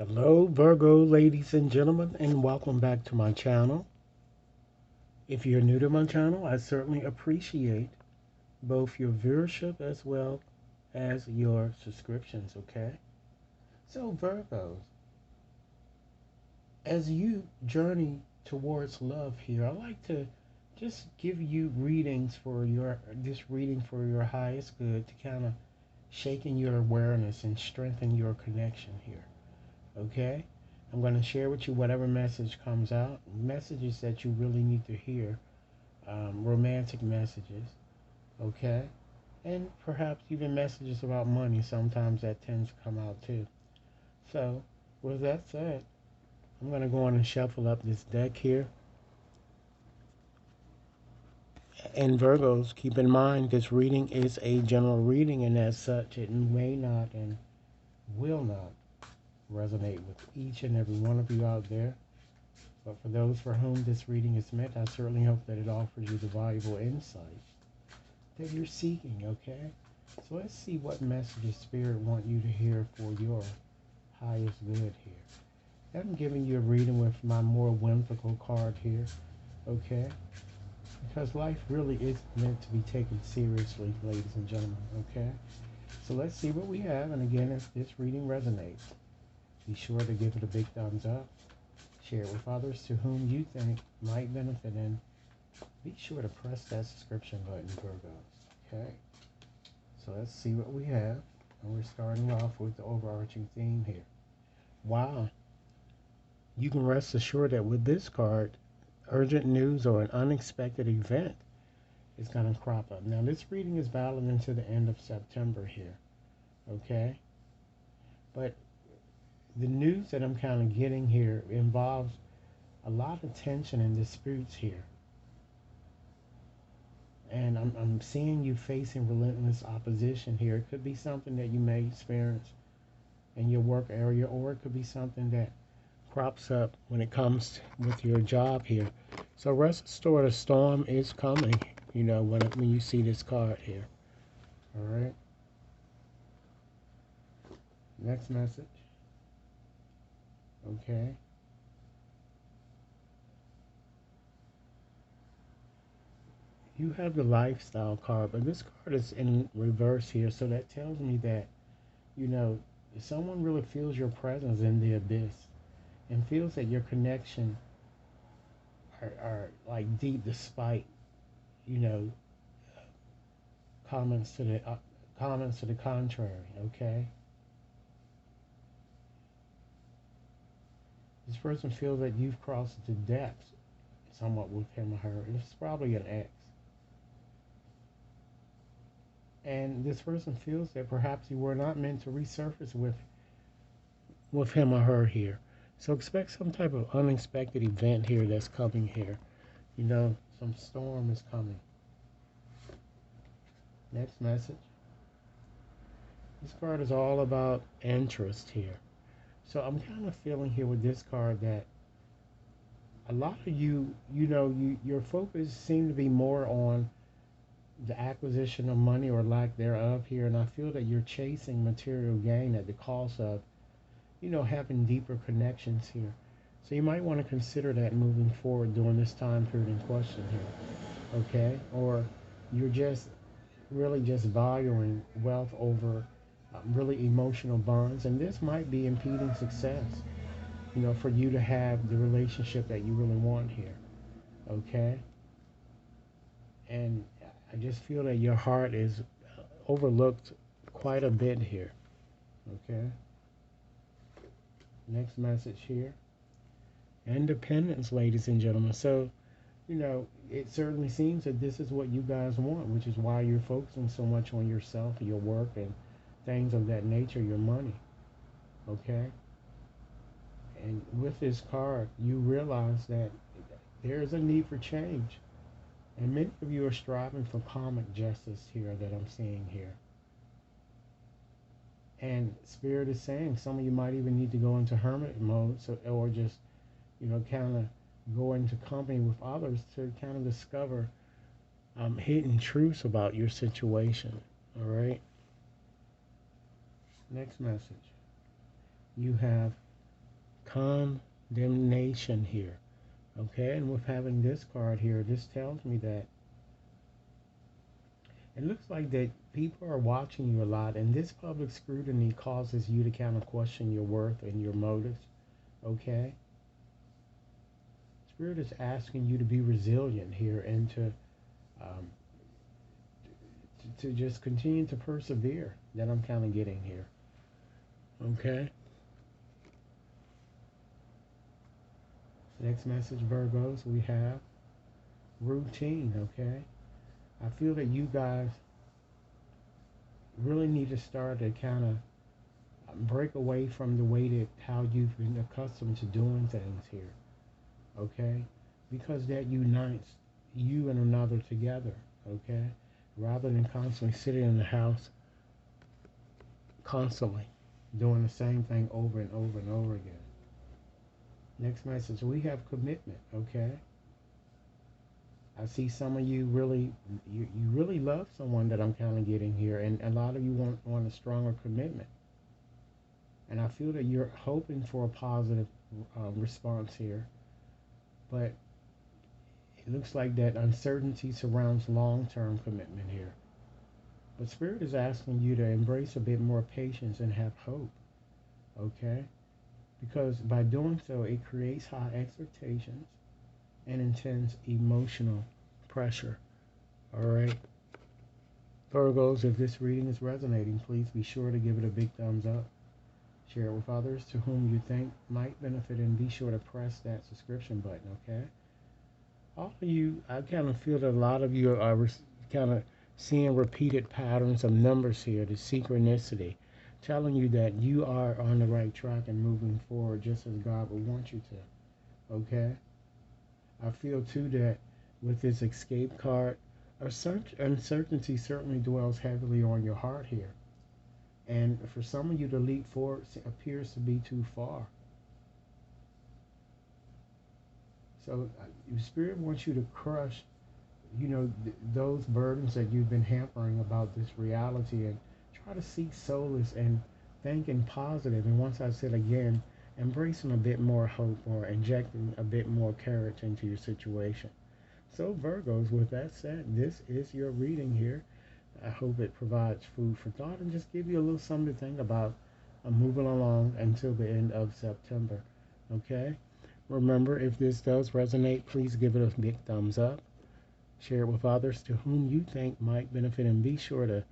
Hello, Virgo ladies and gentlemen, and welcome back to my channel. If you're new to my channel, I certainly appreciate both your viewership as well as your subscriptions, okay? So, Virgos, as you journey towards love here, I like to just give you reading for your highest good to kind of shaken your awareness and strengthen your connection here. Okay? I'm going to share with you whatever message comes out, messages that you really need to hear, romantic messages, okay? And perhaps even messages about money. Sometimes that tends to come out too. So, with that said, I'm going to go on and shuffle up this deck here. And Virgos, keep in mind this reading is a general reading, and as such, it may not and will not resonate with each and every one of you out there. But for those for whom this reading is meant, I certainly hope that it offers you the valuable insight that you're seeking, okay? So let's see what messages Spirit want you to hear for your highest good here. I'm giving you a reading with my more whimsical card here, okay? Because life really is meant to be taken seriously, ladies and gentlemen, okay? So let's see what we have. And again, if this reading resonates, be sure to give it a big thumbs up. Share it with others to whom you think might benefit, and be sure to press that subscription button, Virgos. Okay, so let's see what we have. And we're starting off with the overarching theme here. Wow, you can rest assured that with this card, urgent news or an unexpected event is going to crop up. Now, this reading is valid into the end of September here. Okay, but the news that I'm kind of getting here involves a lot of tension and disputes here. And I'm seeing you facing relentless opposition here. It could be something that you may experience in your work area, or it could be something that crops up when it comes with your job here. So rest assured, a storm is coming, you know, when you see this card here. All right. Next message. Okay. You have the lifestyle card, but this card is in reverse here, so that tells me that, you know, someone really feels your presence in the abyss and feels that your connection are like deep despite, you know, comments to the comments to the contrary. Okay, this person feels that you've crossed the depths somewhat with him or her. It's probably an ex. And this person feels that perhaps you were not meant to resurface with him or her here. So expect some type of unexpected event here that's coming here. You know, some storm is coming. Next message. This card is all about interest here. So I'm kind of feeling here with this card that a lot of you, your focus seems to be more on the acquisition of money or lack thereof here. And I feel that you're chasing material gain at the cost of, having deeper connections here. So you might want to consider that moving forward during this time period in question here. Okay? Or you're just really just valuing wealth over really emotional bonds. And this might be impeding success, for you to have the relationship that you really want here. Okay? And I just feel that your heart is overlooked quite a bit here. Okay? Next message here. Independence, ladies and gentlemen. So, it certainly seems that this is what you guys want, which is why you're focusing so much on yourself, your work, and things of that nature, your money. Okay? And with this card, you realize that there's a need for change. And many of you are striving for karmic justice here that I'm seeing here. And Spirit is saying some of you might even need to go into hermit mode, or just, kind of go into company with others to kind of discover hidden truths about your situation. All right. Next message. You have condemnation here. Okay, and with having this card here, this tells me that it looks like that people are watching you a lot, and this public scrutiny causes you to kind of question your worth and your motives. Okay, Spirit is asking you to be resilient here and um, to just continue to persevere. That I'm kind of getting here. Okay. Next message, Virgos, we have routine. Okay. I feel that you guys really need to start to kind of break away from the way that how you've been accustomed to doing things here. Okay. Because that unites you and another together. Okay. Rather than constantly sitting in the house, constantly doing the same thing over and over and over again. Next message, we have commitment. Okay. I see some of you really, you really love someone that I'm kind of getting here, and a lot of you want a stronger commitment. And I feel that you're hoping for a positive response here, but it looks like that uncertainty surrounds long-term commitment here. But Spirit is asking you to embrace a bit more patience and have hope, okay? Because by doing so, it creates high expectations and intense emotional pressure, all right? Virgos, if this reading is resonating, please be sure to give it a big thumbs up. Share it with others to whom you think might benefit, and be sure to press that subscription button, okay? All of you, I kind of feel that a lot of you are kind of seeing repeated patterns of numbers here, the synchronicity, telling you that you are on the right track and moving forward just as God would want you to, okay? I feel too that with this escape card, uncertainty certainly dwells heavily on your heart here. And for some of you, to leap forward appears to be too far. So Spirit wants you to crush, those burdens that you've been hampering about this reality, and try to seek solace and thinking positive. And once I said again, embracing a bit more hope or injecting a bit more courage into your situation. So Virgos, with that said, this is your reading here. I hope it provides food for thought and just give you a little something to think about moving along until the end of September. Okay? Remember, if this does resonate, please give it a big thumbs up. Share it with others to whom you think might benefit, and be sure to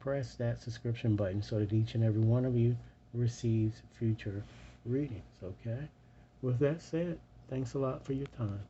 press that subscription button so that each and every one of you receives future readings. Okay? With that said, thanks a lot for your time.